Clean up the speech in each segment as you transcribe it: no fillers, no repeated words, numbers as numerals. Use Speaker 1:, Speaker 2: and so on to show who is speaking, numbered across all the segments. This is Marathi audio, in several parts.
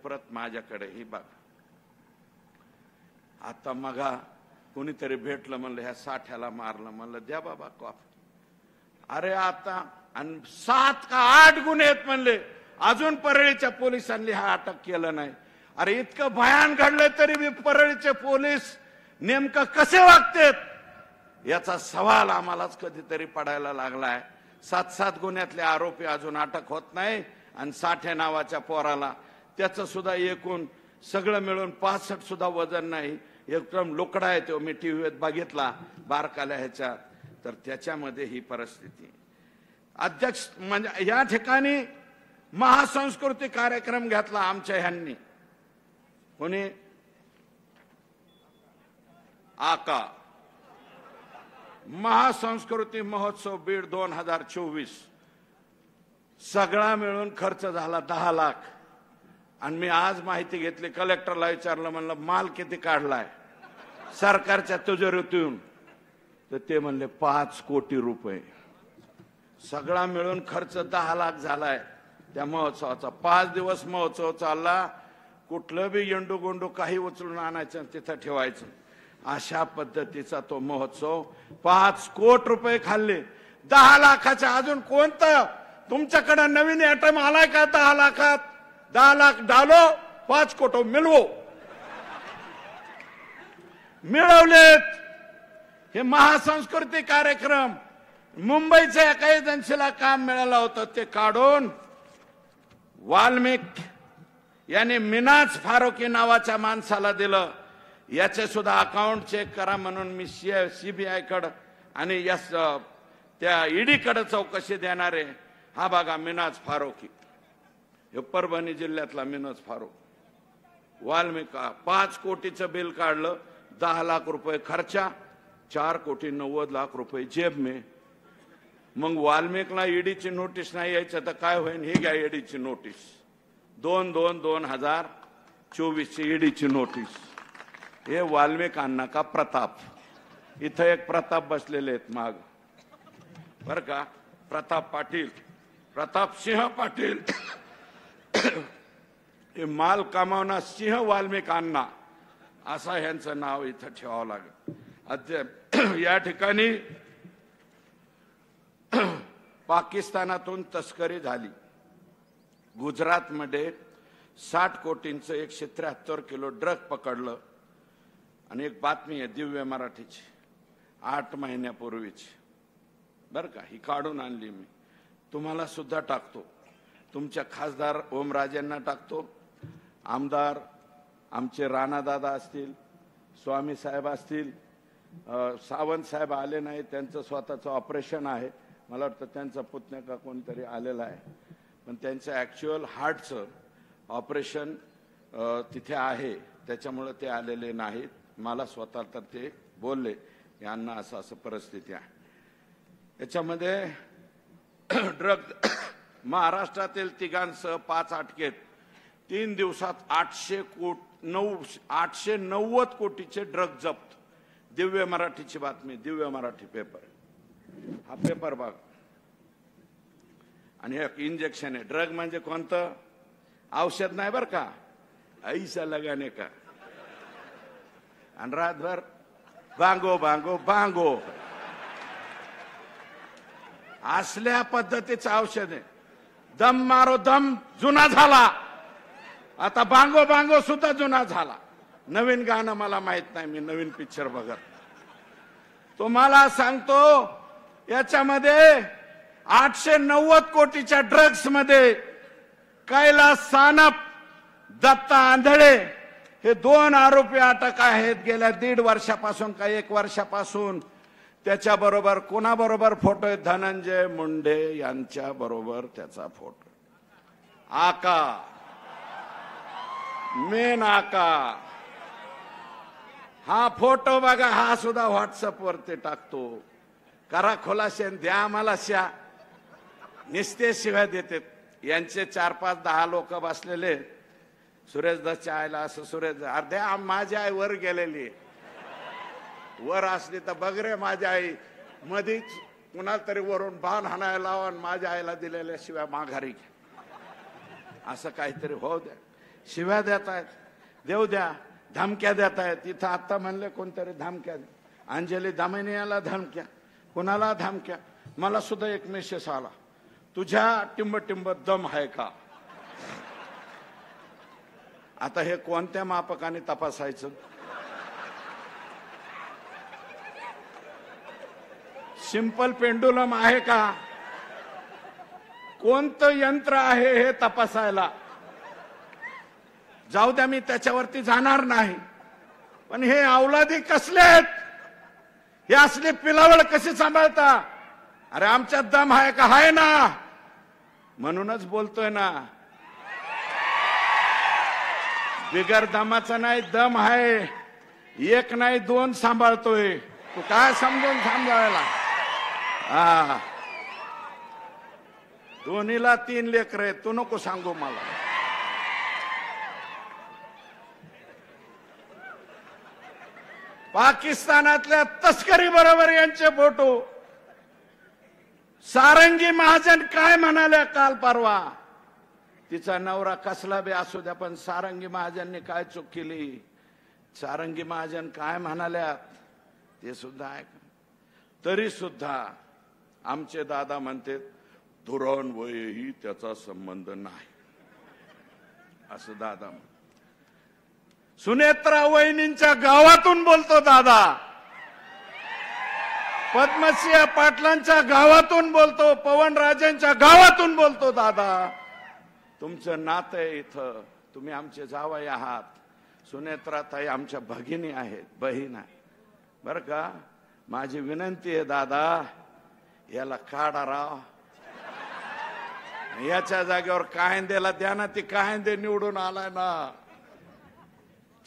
Speaker 1: प्रत माझ्याकडे ही बघा. आता मगा कोणीतरी भेटलं, म्हणलं ह्या साठ्याला मारलं, म्हणलं द्या बाबा कॉफी. अरे आता आणि 7 का 8 गुन्हे आहेत म्हणले, अजून परळीच्या पोलिसांनी हा अटक केलं नाही. अरे इतकं भयान घडलंय तरी बी परळीचे पोलीस नेमकं कसे वागतात याचा सवाल आम्हालाच कधीतरी पडायला लागलाय. 7 गुन्ह्यातले आरोपी अजून अटक होत नाही आणि साठे नावाच्या पोराला त्याचं सुद्धा एकूण सगळं मिळून 65 सुद्धा वजन नाही, एकदम लोकडा आहे तो. मी टीव्हीत बघितला बारकाल्या ह्याच्या, तर त्याच्यामध्ये ही परिस्थिती. अध्यक्ष म्हणजे या ठिकाणी महासंस्कृती कार्यक्रम घेतला आमच्या ह्यांनी. कोणी? आका महासंस्कृती महोत्सव बीड 2024 सगळा मिळून खर्च झाला 10 लाख. आणि मी आज माहिती घेतली, कलेक्टरला विचारलं, म्हणलं माल किती काढलाय सरकारच्या तिजोरीतून, तर ते म्हणले 5 कोटी रुपये. सगळा मिळून खर्च 10 लाख झालाय त्या महोत्सवाचा. 5 दिवस महोत्सव चालला. कुठलं बी येंडू गोंडू काही उचलून आणायचं तिथं ठेवायचं, अशा पद्धतीचा तो महोत्सव. 5 कोटी रुपये खाल्ले 10 लाखाच्या. अजून कोणतं तुमच्याकडे नवीन आयटम आलाय का? 10 लाखात 10 लाख डालो 5 कोटी मिळवो. मिळवलेत. हे महासंस्कृती कार्यक्रम मुंबईच्या एका एजन्सीला काम मिळालं होतं, ते काढून वाल्मिक याने मिनाज फारुकी नावाच्या माणसाला दिलं. याचे सुद्धा अकाउंट चेक करा म्हणून मी सीबीआय कडे आणि त्या ईडी कडे चौकशी देणार आहे. हा बघा मिनाज फारुकी, हे परभणी जिल्ह्यातला मिनाज फारुक. वाल्मिक 5 कोटीचं बिल काढलं, 10 लाख रुपये खर्चा, 4 कोटी 90 लाख रुपये जेब में. मग वाल्मिकला ईडीची नोटीस नाही यायचं तर काय होईल? हे घ्या ईडीची नोटीस, 2/2/2024 ची ईडीची नोटीस. हे वाल्मिक अण्णा का प्रताप. इथं एक प्रताप बसलेले आहेत माग बर का, प्रताप पाटील, प्रताप सिंह पाटील. हे माल कमावणार सिंह वाल्मिक अण्णा असं यांचं नाव इथं ठेवावं लागेल. या ठिकाणी पाकिस्तानातून तस्करी झाली. गुजरातमध्ये 60 कोटींचं 173 किलो ड्रग पकडलं. आणि एक बातमी आहे दिव्य मराठीची 8 महिन्यापूर्वीची बर का, ही काढून आणली मी, तुम्हाला सुद्धा टाकतो. तुमच्या खासदार ओमराजेंना टाकतो, आमदार आमचे राणादादा असतील, स्वामी साहेब असतील, सावंत साहेब आले नाही, त्यांचं स्वतःचं ऑपरेशन आहे. मला वाटतं त्यांचा पुतण्या का कोणतरी आलेला आहे, पण त्यांचं ॲक्च्युअल हार्टचं ऑपरेशन तिथे आहे, त्याच्यामुळे ते आलेले नाहीत. मला स्वतः तर ते बोलले यांना असं असं परिस्थिती आहे. याच्यामध्ये ड्रग महाराष्ट्रातील तिघांसह 5 अटकेत. 3 दिवसात 890 कोटीचे ड्रग जप्त. दिव्य मराठीची बातमी, दिव्य मराठी पेपर. हा पेपर बघ. आणि एक इंजेक्शन आहे. ड्रग म्हणजे कोणतं? औषध नाही बर का, ऐसा लगाने का. आणि रातभर बांगो बांगो बांगो असल्या पद्धतीचं औषध आहे. दम मारो दम जुना झाला, आता बांगो बांगो सुद्धा जुना झाला. नवीन गाणं मला माहित नाही, मी नवीन पिक्चर बघत. तुम्हाला सांगतो याच्यामध्ये 890 कोटीच्या ड्रग्स मध्ये कैलास सानप, दत्ता आंधळे हे 2 आरोपी अटक आहेत. गेल्या 1.5 वर्षापासून का 1 वर्षापासून. त्याच्याबरोबर कोणाबरोबर फोटो आहे? धनंजय मुंडे यांच्या बरोबर त्याचा फोटो. आका, मेन आका. हा फोटो बघा, हा सुद्धा व्हॉट्सअप वरती टाकतो. करा खुलासे, द्या आम्हाला शा. निस्ते शिव्या देतात. यांचे 4-5-10 लोक बसलेले. सुरेश दसच्या आईला असं, सुरेश अर्ध्या माझी आई वर गेलेली, वर असली तर बघ रे माझी आई, मधीच कुणाला तरी वरून बाण हाणायला लावा, माझ्या आईला दिलेल्या शिवाय माघारी घ्या, असं काहीतरी होऊ द्या. शिव्या देत आहेत, देऊ द्या, धमक्या देत आहेत. इथं आता म्हणले कोणतरी धमक्या, अंजली दामनियाला धमक्या, कोणाला धमक्या. मला सुद्धा एक मेसेज आला, तुझ्या टिंब दम आहे का. आता हे कोणत्या मापकाने तपासायचं. सिंपल पेंडुलम आहे का, कोणतं यंत्र आहे हे तपासायला. जाऊ द्या, मी त्याच्यावरती जाणार नाही. पण हे अवलादी कसले आहेत, हे असले पिलावळ कशी सांभाळता. अरे आमच्यात दम आहे का, आहे ना, म्हणूनच बोलतोय ना. बिगर दमाचा नाही, दम आहे. एक नाही दोन सांभाळतोय. तू काय समजून सांभाळायला. हा, दोन्हीला 3 लेकर आहेत, तू नको सांगू मला. पाकिस्तानातल्या तस्करी बरोबर यांचे फोटो. सारंगी महाजन काय म्हणाल्या काल परवा, तिचा नवरा कसला बी असू द्या, पण सारंगी महाजनने काय चूक केली. सारंगी महाजन काय म्हणाल्या ते सुद्धा ऐक. तरी सुद्धा आमचे दादा म्हणते धोरण वयही त्याचा संबंध नाही, असं दादा. सुनेत्रा वहिनींच्या गावातून बोलतो दादा, पद्मसिंह पाटलांच्या गावातून बोलतो, पवनराजेंच्या गावातून बोलतो दादा. तुमचं नातं आहे इथं, तुम्ही आमचे जावई आहात. सुनेत्राताई आमच्या भगिनी आहेत, बहीण आहे बर का. माझी विनंती आहे दादा, याला काढा राव. याच्या जागेवर काहिंदेला द्या ना, ती काहिंदे निवडून आलाय ना.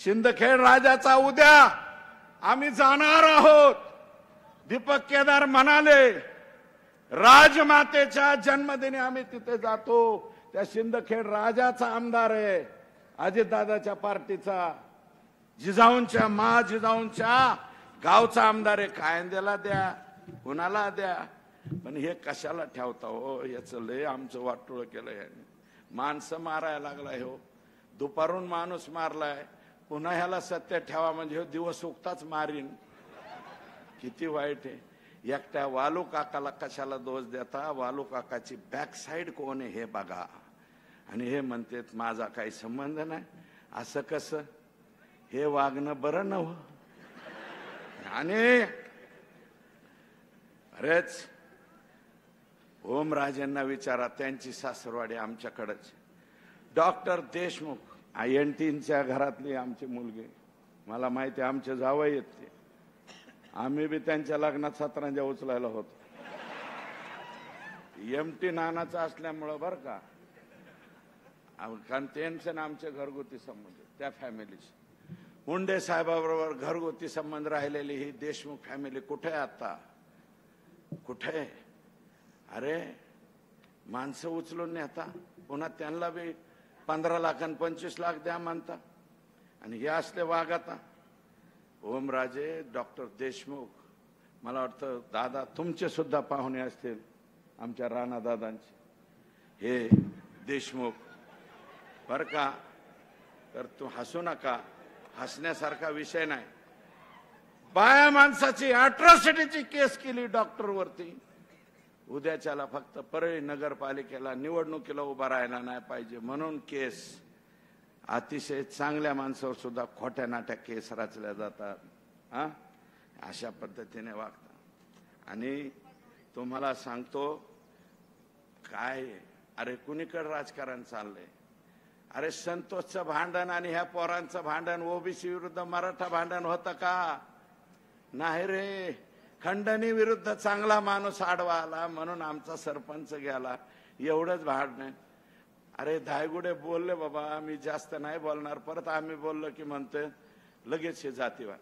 Speaker 1: शिंदखेड राजाचा उद्या आम्ही जाणार आहोत. दीपक केदार म्हणाले राजमातेच्या जन्मदिनी आम्ही तिथे जातो. त्या शिंदखेड राजाचा आमदार आहे, अजितदादाच्या पार्टीचा, जिजाऊंच्या गावचा आमदार आहे. कायंदेला द्या, कुणाला द्या, पण हे कशाला ठेवता हो. याचं लय आमचं वाटोळ केलंय. माणसं मारायला लागलाय हो, दुपारून माणूस मारलाय, पुन्हा ह्याला सत्य ठेवा म्हणजे दिवस उगताच मारीन. किती वाईट आहे. एकट्या वालू काकाला कशाला दोष देता. वालू काकाची बॅक साईड कोण आहे हे बघा. आणि हे म्हणतात माझा काही संबंध नाही. असं कसं, हे वागणं बरं नव्ह. आणि अरेच ओमराजेंना विचारा, त्यांची सासरवाडी आमच्याकडेच. डॉक्टर देशमुख INTच्या घरातली आमची मुलगी, मला माहिती आहे, आमचे जावई आहेत ते. आम्ही बी त्यांच्या लग्नात सतरंजा उचलायला होतो. MT नानाचं असल्यामुळं बरं का, कारण त्यांचं आमचे घरगुती संबंध, त्या फॅमिलीचे. मुंडे साहेबाबरोबर घरगुती संबंध राहिलेली ही देशमुख फॅमिली कुठे आहे आता, कुठे. अरे माणसं उचलून नेता, पुन्हा त्यांना बी 15 लाख आणि 25 लाख द्या म्हणता. आणि हे असले वाघ आता. ओमराजे, डॉक्टर देशमुख, मला वाटतं दादा तुमचे सुद्धा पाहुणे असतील, आमच्या राणा दादांचे. हे देशमुख बर का. तर तू हसू नका, हसण्यासारखा विषय नाही. बाया माणसाची अट्रॉसिटीची केस केली डॉक्टरवरती. उद्याच्याला फक्त परळी नगरपालिकेला निवडणुकीला उभा राहायला नाही पाहिजे म्हणून केस. अतिशय चांगल्या माणसावर सुद्धा खोट्या नाट्या केस रचल्या जातात. अशा पद्धतीने वागतात. आणि तुम्हाला सांगतो काय, अरे कुणीकडे राजकारण चाललंय. अरे संतोषचं भांडण आणि ह्या पोरांचं भांडण, ओबीसी विरुद्ध मराठा भांडण होतं का, नाही रे. खंडणी विरुद्ध चांगला माणूस आडवा आला म्हणून आमचा सरपंच गेला, एवढंच भांडण. अरे धायगुडे बोलले बाबा, मी जास्त नाही बोलणार. परत आम्ही बोललो की म्हणते लगेच हे जातीवाद.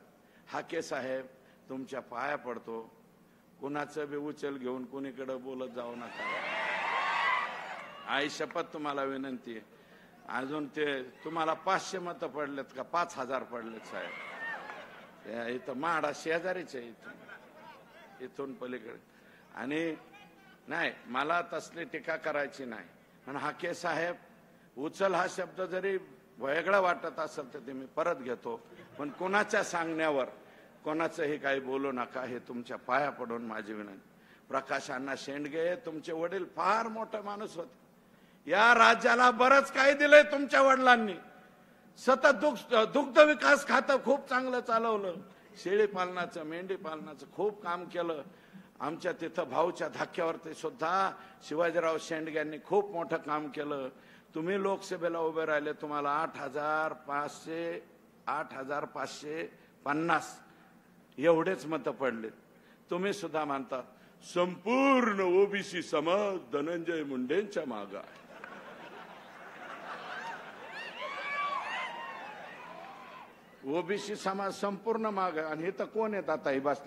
Speaker 1: हाके साहेब तुमच्या पाया पडतो, कुणाचं बी उचल घेऊन कुणीकडे बोलत जाऊ नका. आई शपथ तुम्हाला विनंती आहे. अजून ते तुम्हाला 500 मतं पडलेत का 5000 पडलेत साहेब. इथं माडा शेजारीच आहे, इथून पलीकडे. आणि नाही, मला तसली टीका करायची नाही. पण हाके साहेब, उचल हा शब्द जरी वेगळं वाटत असेल तर ते मी परत घेतो, पण कोणाच्या सांगण्यावर कोणाचंही काही बोलू नका, हे तुमच्या पाया पडून माझी विनंती. प्रकाश अण्णा शेंडगे तुमचे वडील फार मोठे माणूस होते. या राज्याला बरंच काही दिलंय तुमच्या वडिलांनी. सतत दुग्ध विकास खातं खूप चांगलं चालवलं. शेळी पालनाचं, मेंढी पालनाचं खूप काम केलं. आमच्या तिथं भाऊच्या धाक्यावरती सुद्धा शिवाजीराव शेंडग्यांनी खूप मोठं काम केलं. तुम्ही लोकसभेला उभे राहिले, तुम्हाला 8,550 एवढेच मतं पडले. तुम्ही सुद्धा म्हणता संपूर्ण ओबीसी समाज धनंजय मुंडेंच्या मागे आहे. ओबीसी समाज संपूर्ण मागे, आणि हे तर कोण आहेत आता ही बस